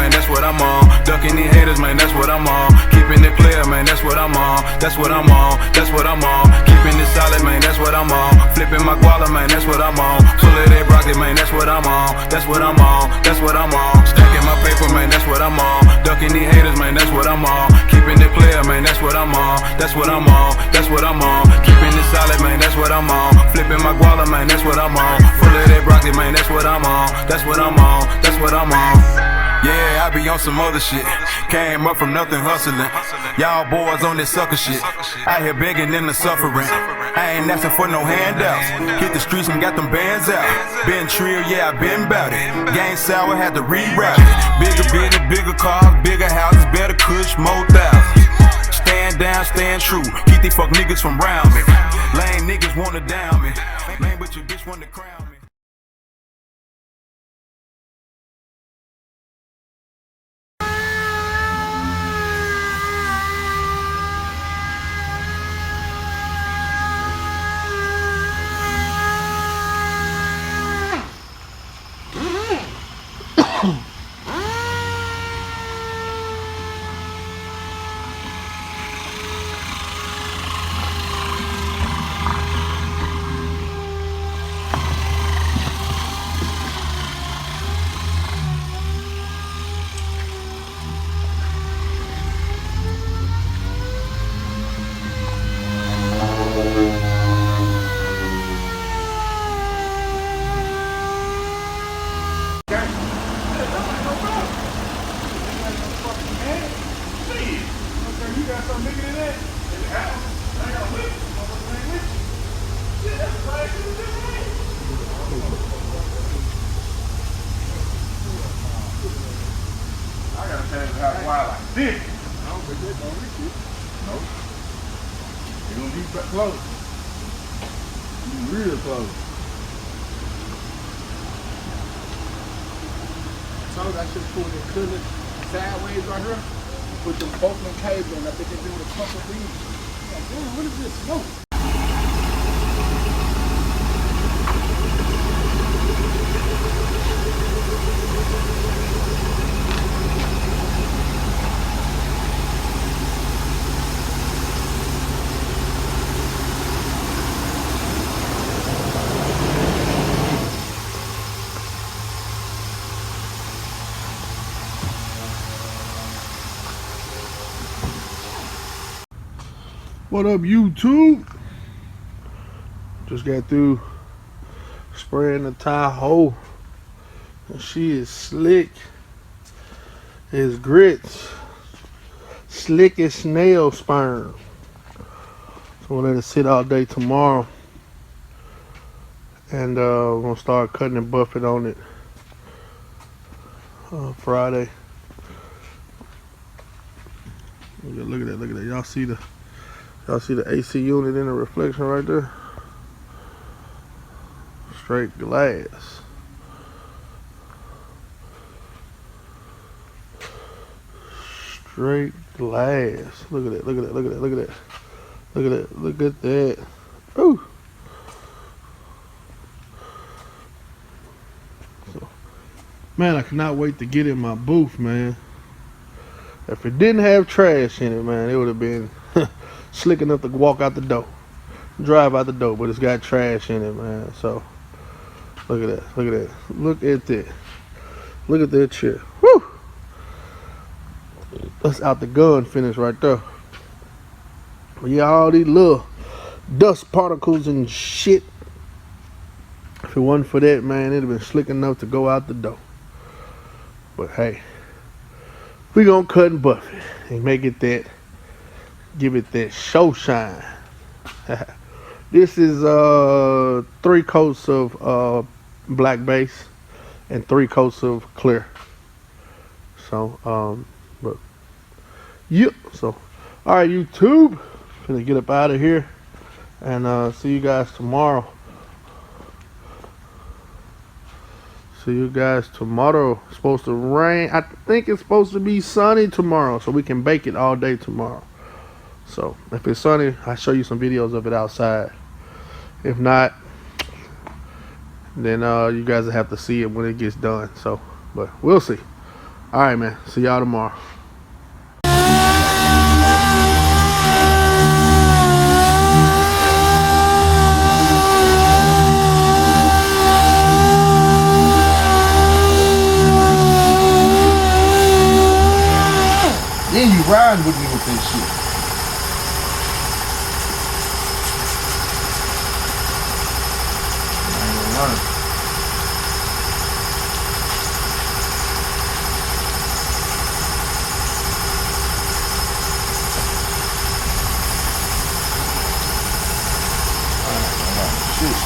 man, that's what I'm on. Ducking these haters, man, that's what I'm on. Keeping it clear, man, that's what I'm on. That's what I'm on, that's what I'm on. Keeping it solid, man, that's what I'm on. Flipping my guala, man, that's what I'm on. Full of that broccoli, man, that's what I'm on. That's what I'm on, that's what I'm on. Stacking my paper, man, that's what I'm on. Ducking these haters, man, that's what I'm on. Keeping it clear, man, that's what I'm on. That's what I'm on, that's what I'm on. Keeping it solid, man, that's what I'm on. Flipping my guala, man, that's what I'm on. Full of that broccoli, man, that's what I'm on. That's what I'm on, that's what I'm on. Yeah, I be on some other shit. Came up from nothing hustling. Y'all boys on this sucker shit. Out here begging them to suffering. I ain't asking for no handouts. Hit the streets and got them bands out. Been trill, yeah, I been bout it. Gang sour, had to reroute it. Bigger business, bigger cars, bigger houses, better kush, more thousands. Stand down, stand true. Keep these fuck niggas from round me. Lame niggas wanna down me. Man, but your bitch wanna crown me. Close. Real close. I told you I should have pulled that cooler sideways right here. Put them both them cables in. I think they do with a couple of these. Like, damn, what is this smoke? What up, YouTube? Just got through spraying the Tahoe, and she is slick as grits, slick as snail sperm. So we'll let it sit all day tomorrow, and we're gonna start cutting and buffing on it Friday. Look at that! Look at that! Y'all see the AC unit in the reflection right there? Straight glass. Straight glass. Look at that, look at that, look at that, look at that. Look at that, look at that. Ooh. So, man, I cannot wait to get in my booth, man. If it didn't have trash in it, man, it would have been slick enough to walk out the door, drive out the door, but it's got trash in it, man. So look at that, look at that, look at that, look at that chair. Woo! That's out the gun finish right there. But yeah, all these little dust particles and shit. If it wasn't for that, man, it'd have been slick enough to go out the door. But hey, we gonna cut and buff it and make it that. Give it that show shine. This is 3 coats of black base and 3 coats of clear. So but yep. So all right, YouTube, gonna get up out of here and see you guys tomorrow. See you guys tomorrow. It's supposed to rain. I think it's supposed to be sunny tomorrow, so we can bake it all day tomorrow. So if it's sunny, I'll show you some videos of it outside. If not, then you guys will have to see it when it gets done. So, but we'll see. All right, man. See y'all tomorrow. Then you ride with me with this shit. I ain't gonna lie. Shit.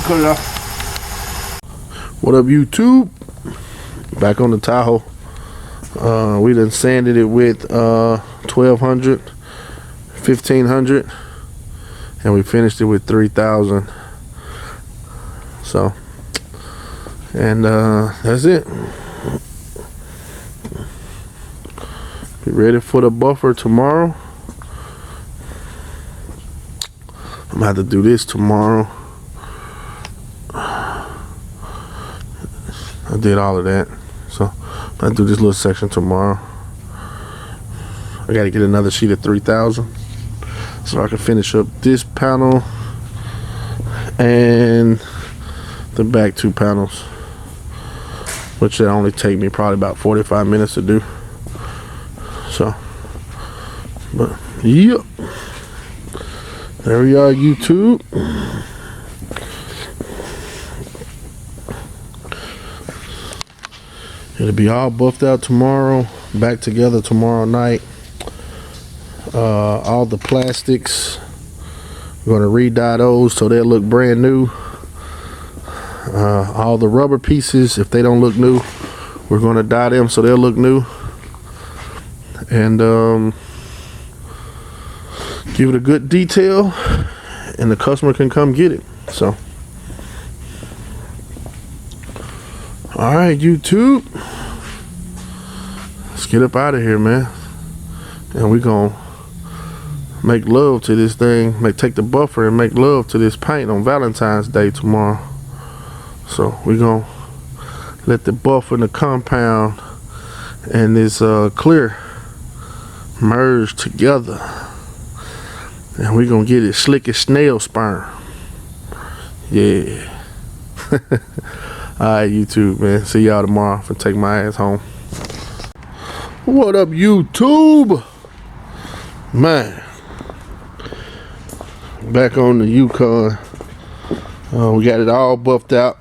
Cut it off. What up, YouTube? Back on the Tahoe. We done sanded it with 1200, 1500, and we finished it with 3000. So, and that's it. Be ready for the buffer tomorrow. I'm gonna have to do this tomorrow. I did all of that, so I'll do this little section tomorrow. I gotta get another sheet of 3000 so I can finish up this panel and the back two panels, which will only take me probably about 45 minutes to do. So, but yep, there we are, YouTube. It'll be all buffed out tomorrow, back together tomorrow night. All the plastics, we're gonna re-dye those so they'll look brand new. All the rubber pieces, if they don't look new, we're gonna dye them so they'll look new. And give it a good detail, and the customer can come get it. So, all right, YouTube, let's get up out of here, man. And we gonna make love to this thing, take the buffer and make love to this paint on Valentine's Day tomorrow. So we gonna let the buffer and the compound and this clear merge together, and we gonna get it slick as snail sperm. Yeah. Alright, YouTube, man. See y'all tomorrow. I'm gonna take my ass home. What up, YouTube? Man. Back on the Yukon. We got it all buffed out.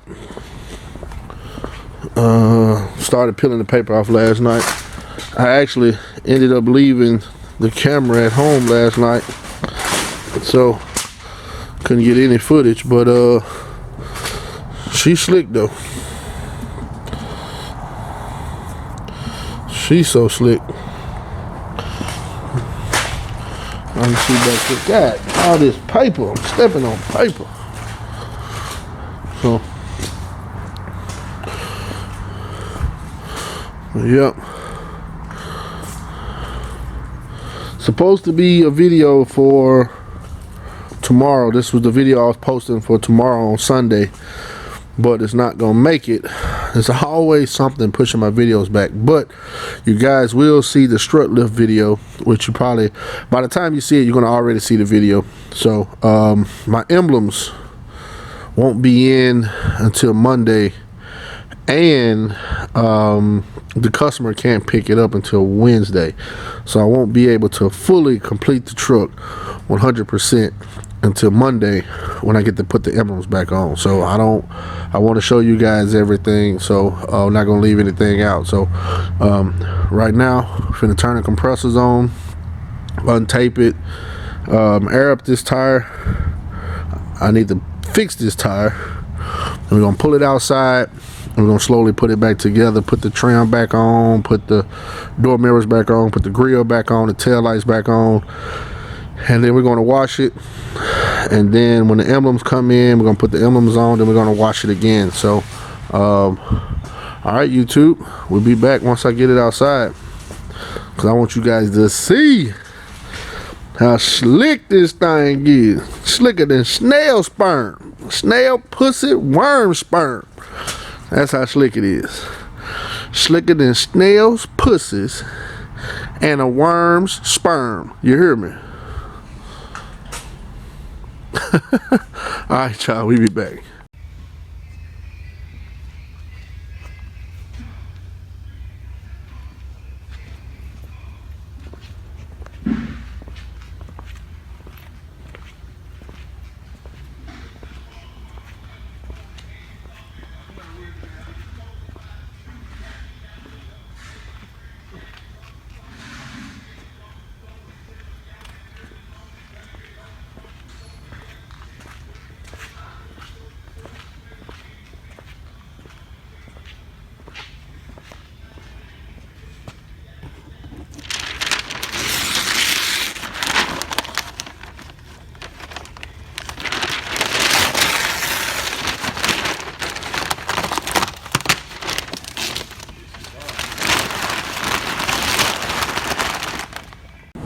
Started peeling the paper off last night. I actually ended up leaving the camera at home last night, so couldn't get any footage, but she's slick though. She's so slick. I can see back to God, all this paper. I'm stepping on paper. So, yep. Supposed to be a video for tomorrow. This was the video I was posting for tomorrow on Sunday, but it's not gonna make it. There's always something pushing my videos back, but you guys will see the strut lift video, which you probably, by the time you see it, you're gonna already see the video. So my emblems won't be in until Monday, and the customer can't pick it up until Wednesday, so I won't be able to fully complete the truck 100% until Monday when I get to put the emblems back on. So I want to show you guys everything, so I'm not gonna leave anything out. So right now I'm finna turn the compressors on, untape it, air up this tire. I need to fix this tire, and we're gonna pull it outside. We're gonna slowly put it back together, put the trim back on, put the door mirrors back on, put the grill back on, the tail lights back on, and then we're gonna wash it. And then when the emblems come in, we're gonna put the emblems on, then we're gonna wash it again. So all right, YouTube, we'll be back once I get it outside, because I want you guys to see how slick this thing is. Slicker than snail sperm, snail pussy worm sperm. That's how slick it is. Slicker than snails, pussies, and a worm's sperm. You hear me? Alright, y'all, we be back.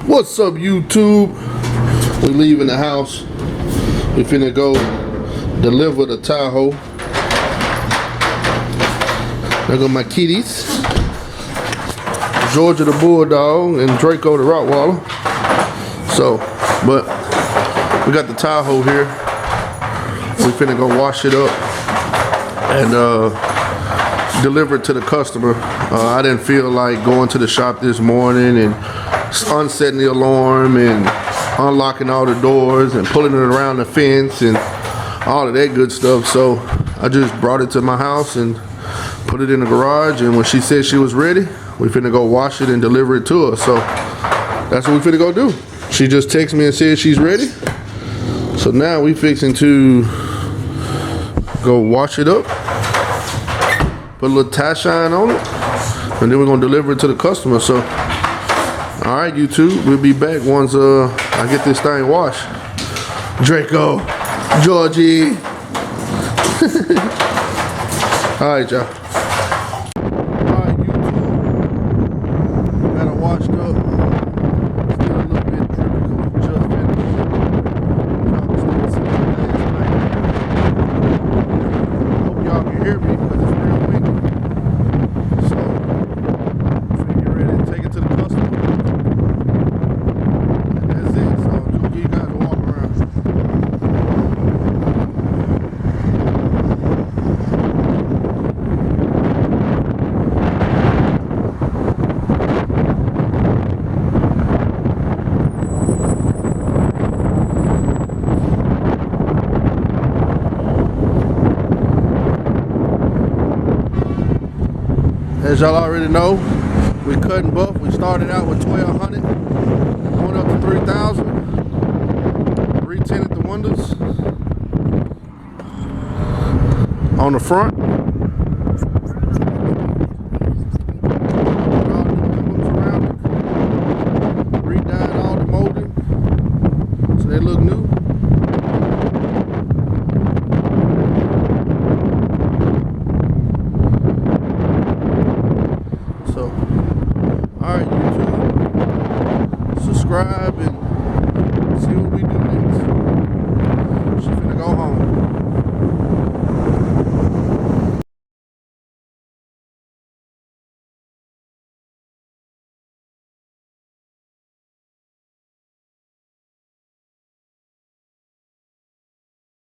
What's up, YouTube? We leaving the house. We finna go deliver the Tahoe. There go my kitties. Georgia the Bulldog and Draco the Rottweiler. So, but we got the Tahoe here. We finna go wash it up and deliver it to the customer. I didn't feel like going to the shop this morning and unsetting the alarm and unlocking all the doors and pulling it around the fence and all of that good stuff. So I just brought it to my house and put it in the garage, and when she said she was ready, we finna go wash it and deliver it to her. So that's what we finna go do. She just texted me and said she's ready. So now we fixing to go wash it up, put a little tie shine on it, and then we're gonna deliver it to the customer. So all right, YouTube, we'll be back once I get this thing washed. Draco, Georgie. All right, y'all. All right, YouTube, got it washed up. Still a little bit drippy because we just finished. Hope y'all can hear me because it's real windy. So, I'm get ready to take it to the customer. As y'all already know, we cut and buff. We started out with 1,200, going up to 3,000. Re-tinted the windows on the front.